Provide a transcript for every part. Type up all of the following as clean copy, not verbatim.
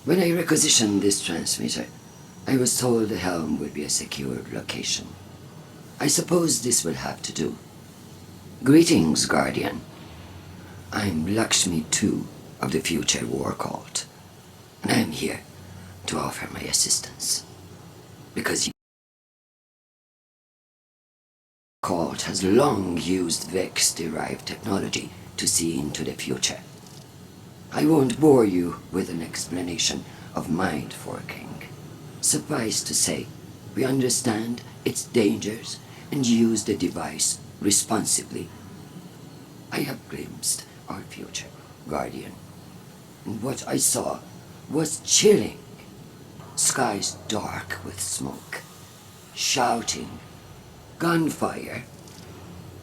When I requisitioned this transmitter, I was told the helm would be a secured location. I suppose this will have to do. Greetings, Guardian. I'm Eliksni Lore of the Future War Cult, and I am here to offer my assistance. Because the cult has long used Vex-derived technology to see into the future. I won't bore you with an explanation of mind forking. Suffice to say, we understand its dangers and use the device responsibly. I have glimpsed our future, Guardian, and what I saw was chilling. Skies dark with smoke, shouting, gunfire,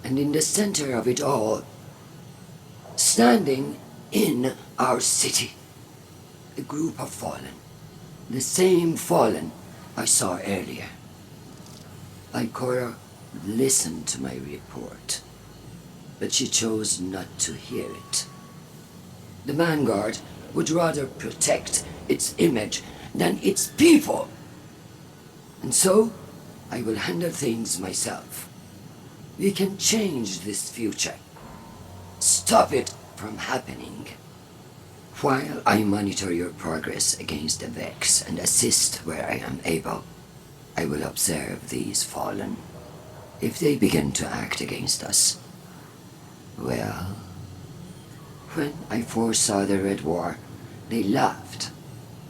and in the center of it all, standing in our city, a group of fallen, the same fallen I saw earlier. Ikora listened to my report, but she chose not to hear it. The Vanguard would rather protect its image than its people. And so, I will handle things myself. We can change this future. Stop it from happening. While I monitor your progress against the Vex and assist where I am able, I will observe these fallen. If they begin to act against us, well, when I foresaw the Red War, they laughed,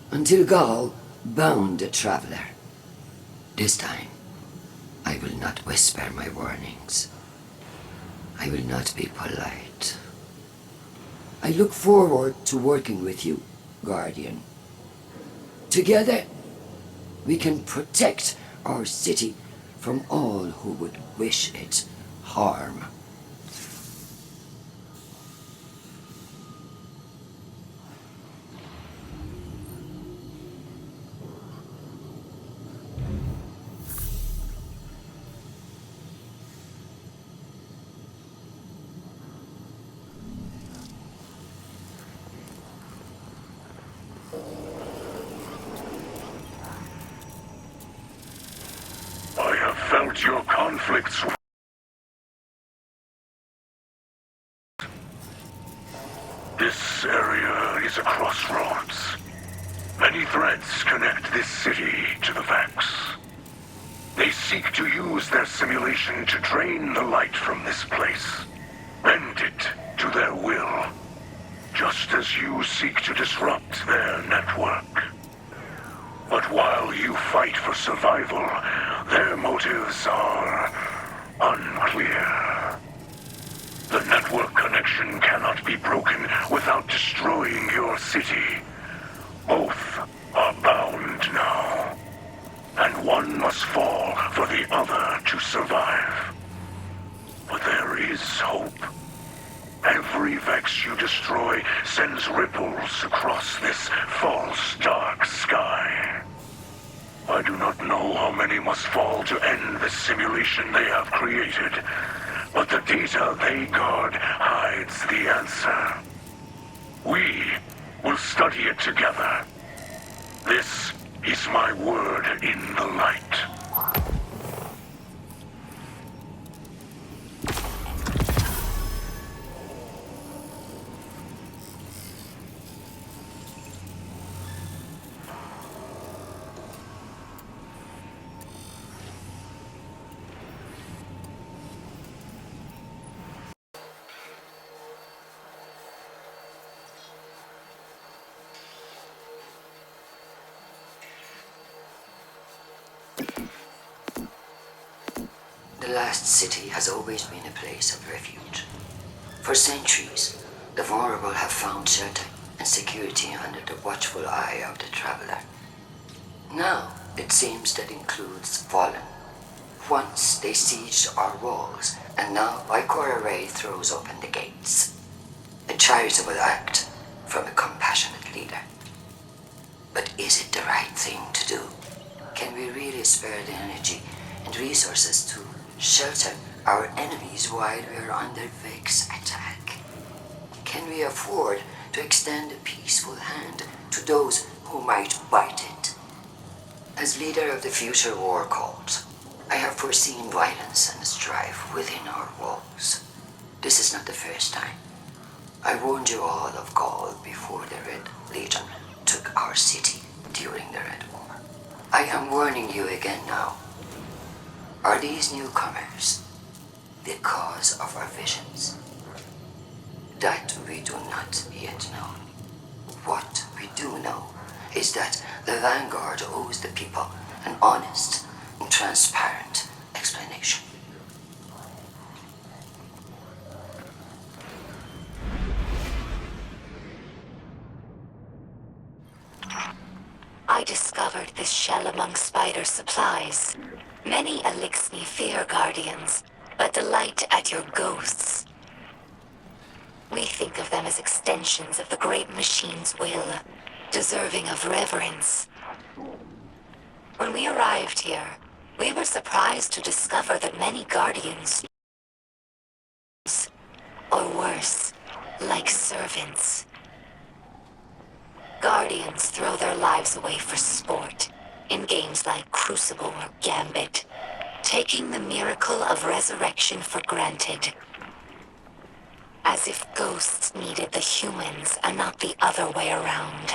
until Gaul bound the traveler. This time, I will not whisper my warnings. I will not be polite. I look forward to working with you, Guardian. Together, we can protect our city from all who would wish it harm. Felt your conflicts. This area is a crossroads. Many threads connect this city to the Vex. They seek to use their simulation to drain the light from this place, bend it to their will, just as you seek to disrupt their network. But while you fight for survival, their motives are unclear. The network connection cannot be broken without destroying your city. Both are bound now, and one must fall for the other to survive. But there is hope. Every Vex you destroy sends ripples across this false dark sky. I do not know how many must fall to end the simulation they have created, but the data they guard hides the answer. We will study it together. This is my word in the light. The last city has always been a place of refuge. For centuries, the vulnerable have found shelter and security under the watchful eye of the traveler. Now, it seems that includes fallen. Once they sieged our walls, and now Ikora Ray throws open the gates. A charitable act from a compassionate leader. But is it the right thing to do? Can we really spare the energy and resources to shelter our enemies while we are under Vex attack? Can we afford to extend a peaceful hand to those who might bite it. As leader of the future war cult, I have foreseen violence and strife within our walls. This is not the first time. I warned you all of Gaul before the Red Legion took our city during the Red War. I am warning you again now. Are these newcomers the cause of our visions? That we do not yet know. What we do know is that the Vanguard owes the people an honest and transparent explanation. I discovered this shell among spider supplies. Many Eliksni fear guardians, but delight at your ghosts. We think of them as extensions of the great machine's will, deserving of reverence. When we arrived here, we were surprised to discover that many guardians, or worse, like servants. Guardians throw their lives away for sport, in games like Crucible or Gambit, taking the miracle of resurrection for granted. As if ghosts needed the humans and not the other way around.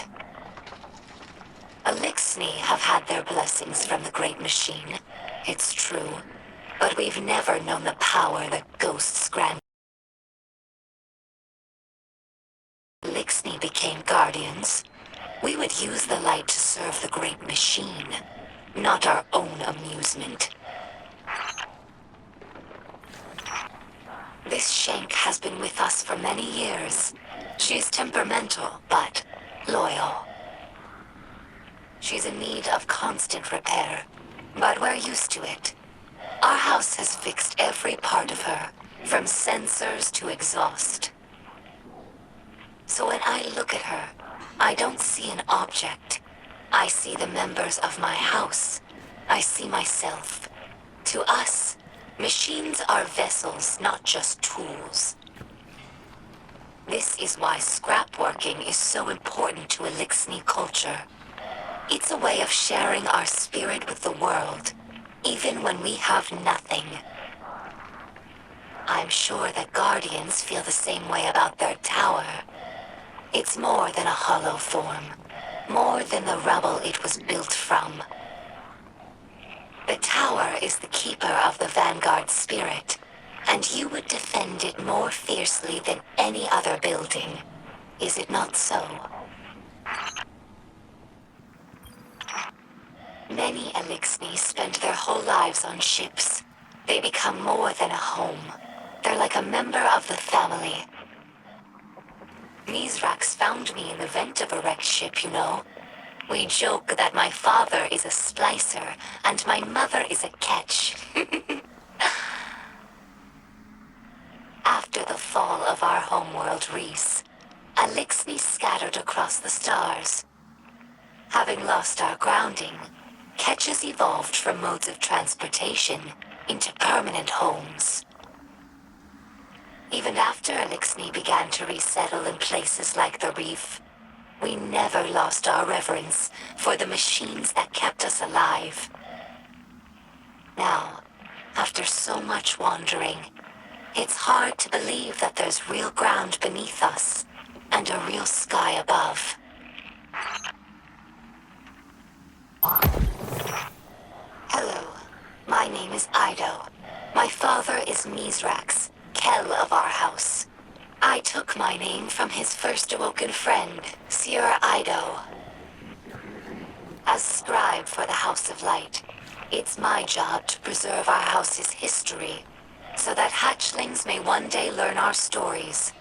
Eliksni have had their blessings from the Great Machine, it's true, but we've never known the power that ghosts grant. Eliksni became guardians. We would use the light to serve the Great Machine, not our own amusement. This Shank has been with us for many years. She's temperamental, but loyal. She's in need of constant repair, but we're used to it. Our house has fixed every part of her, from sensors to exhaust. So when I look at her, I don't see an object. I see the members of my house. I see myself. To us, machines are vessels, not just tools. This is why scrapworking is so important to Eliksni culture. It's a way of sharing our spirit with the world, even when we have nothing. I'm sure that Guardians feel the same way about their tower. It's more than a hollow form, more than the rubble it was built from. The tower is the keeper of the Vanguard spirit, and you would defend it more fiercely than any other building. Is it not so? Many Eliksni spend their whole lives on ships. They become more than a home. They're like a member of the family. Mizrax found me in the vent of a wrecked ship, you know. We joke that my father is a splicer and my mother is a catch. After the fall of our homeworld, Reese, Eliksni scattered across the stars. Having lost our grounding, catches evolved from modes of transportation into permanent homes. Even after Eliksni began to resettle in places like the reef, we never lost our reverence for the machines that kept us alive. Now, after so much wandering, it's hard to believe that there's real ground beneath us and a real sky above. Hello, my name is Ido. My father is Mizrax, Kel of our house. I took my name from his first awoken friend, Sir Ido. As scribe for the House of Light, it's my job to preserve our house's history, so that hatchlings may one day learn our stories.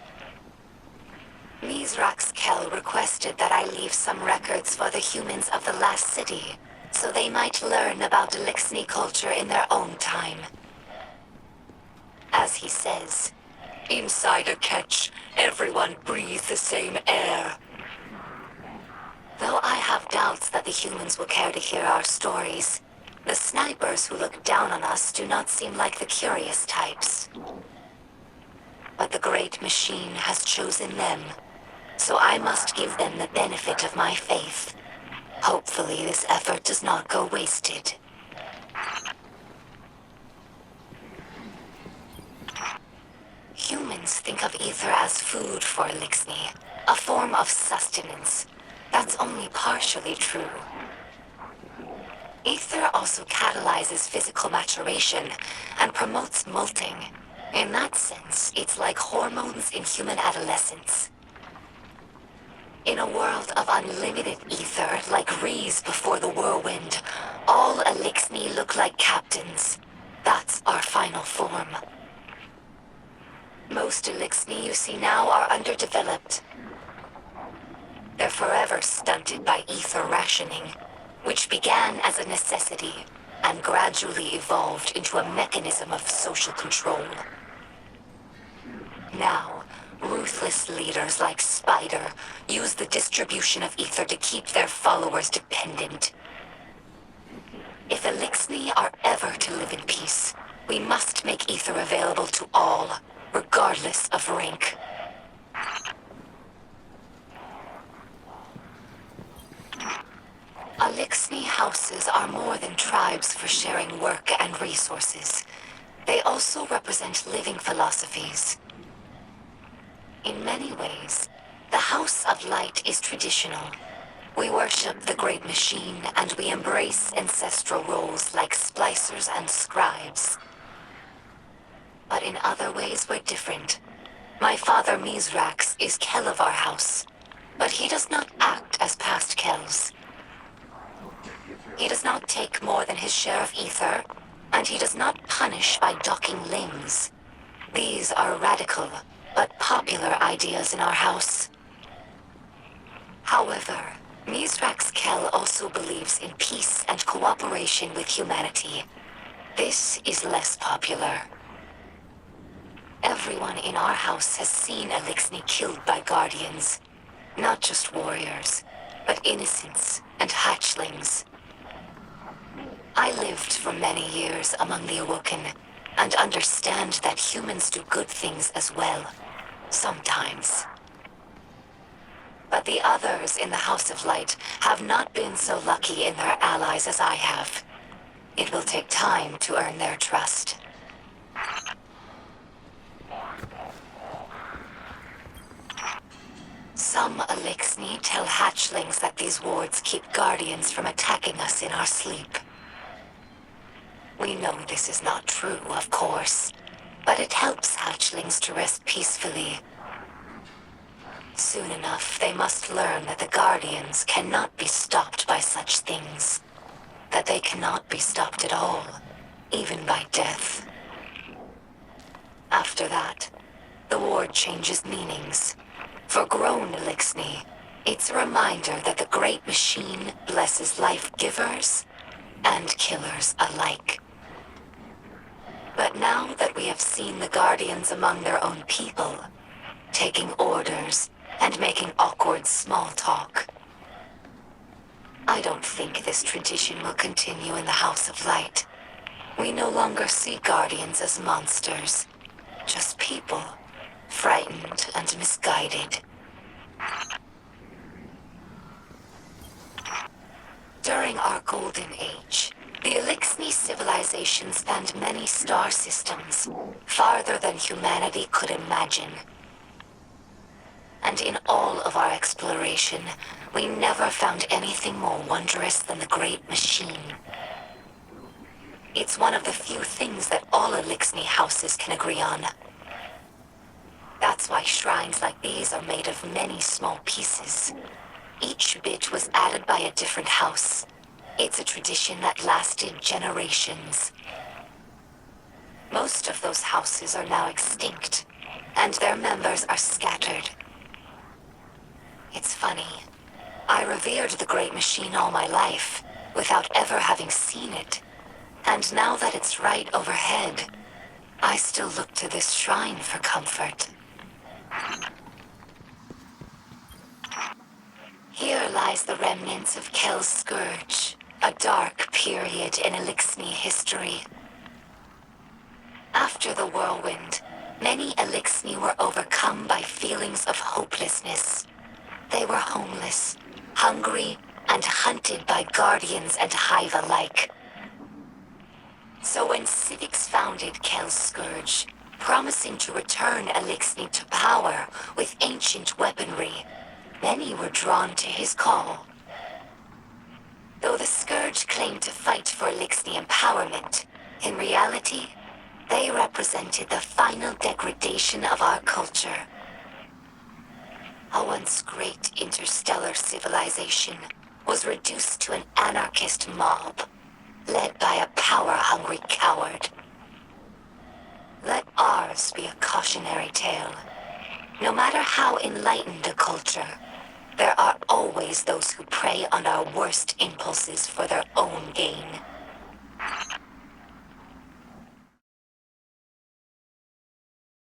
Mizrax Kel requested that I leave some records for the humans of the last city, so they might learn about Eliksni culture in their own time. As he says, inside a catch, everyone breathes the same air. Though I have doubts that the humans will care to hear our stories, the snipers who look down on us do not seem like the curious types. But the Great Machine has chosen them, so I must give them the benefit of my faith. Hopefully this effort does not go wasted. Humans think of ether as food for Eliksni, a form of sustenance. That's only partially true. Ether also catalyzes physical maturation and promotes molting. In that sense, it's like hormones in human adolescence. In a world of unlimited ether, like Rees before the whirlwind, all Eliksni look like captains. That's our final form. Most Eliksni you see now are underdeveloped. They're forever stunted by ether rationing, which began as a necessity and gradually evolved into a mechanism of social control. Now, ruthless leaders like Spider use the distribution of ether to keep their followers dependent. If Eliksni are ever to live in peace, we must make ether available to all, regardless of rank. Eliksni houses are more than tribes for sharing work and resources. They also represent living philosophies. In many ways, the House of Light is traditional. We worship the Great Machine and we embrace ancestral roles like splicers and scribes. But in other ways we're different. My father Mizrax is Kel of our house, but he does not act as past Kels. He does not take more than his share of ether, and he does not punish by docking limbs. These are radical, but popular ideas in our house. However, Mizrax Kel also believes in peace and cooperation with humanity. This is less popular. Everyone in our house has seen Eliksni killed by guardians. Not just warriors, but innocents and hatchlings. I lived for many years among the Awoken, and understand that humans do good things as well. Sometimes. But the others in the House of Light have not been so lucky in their allies as I have. It will take time to earn their trust. Some Eliksni tell hatchlings that these wards keep guardians from attacking us in our sleep. We know this is not true, of course, but it helps hatchlings to rest peacefully. Soon enough, they must learn that the guardians cannot be stopped by such things. That they cannot be stopped at all, even by death. After that, the ward changes meanings. For grown Eliksni, it's a reminder that the Great Machine blesses life givers and killers alike. But now that we have seen the Guardians among their own people, taking orders and making awkward small talk, I don't think this tradition will continue in the House of Light. We no longer see Guardians as monsters, just people, frightened and misguided. During our Golden Age, the Eliksni civilization spanned many star systems, farther than humanity could imagine. And in all of our exploration, we never found anything more wondrous than the Great Machine. It's one of the few things that all Eliksni houses can agree on. That's why shrines like these are made of many small pieces. Each bit was added by a different house. It's a tradition that lasted generations. Most of those houses are now extinct, and their members are scattered. It's funny. I revered the Great Machine all my life, without ever having seen it. And now that it's right overhead, I still look to this shrine for comfort. Here lies the remnants of Kel's Scourge, a dark period in Eliksni history. After the whirlwind, many Eliksni were overcome by feelings of hopelessness. They were homeless, hungry, and hunted guardians and hive alike. So when civics founded Kel's Scourge, promising to return Eliksni to power with ancient weaponry, many were drawn to his call. Though the Scourge claimed to fight for Eliksni empowerment, in reality, they represented the final degradation of our culture. A once great interstellar civilization was reduced to an anarchist mob, led by a power-hungry coward. Let ours be a cautionary tale. No matter how enlightened a culture, there are always those who prey on our worst impulses for their own gain.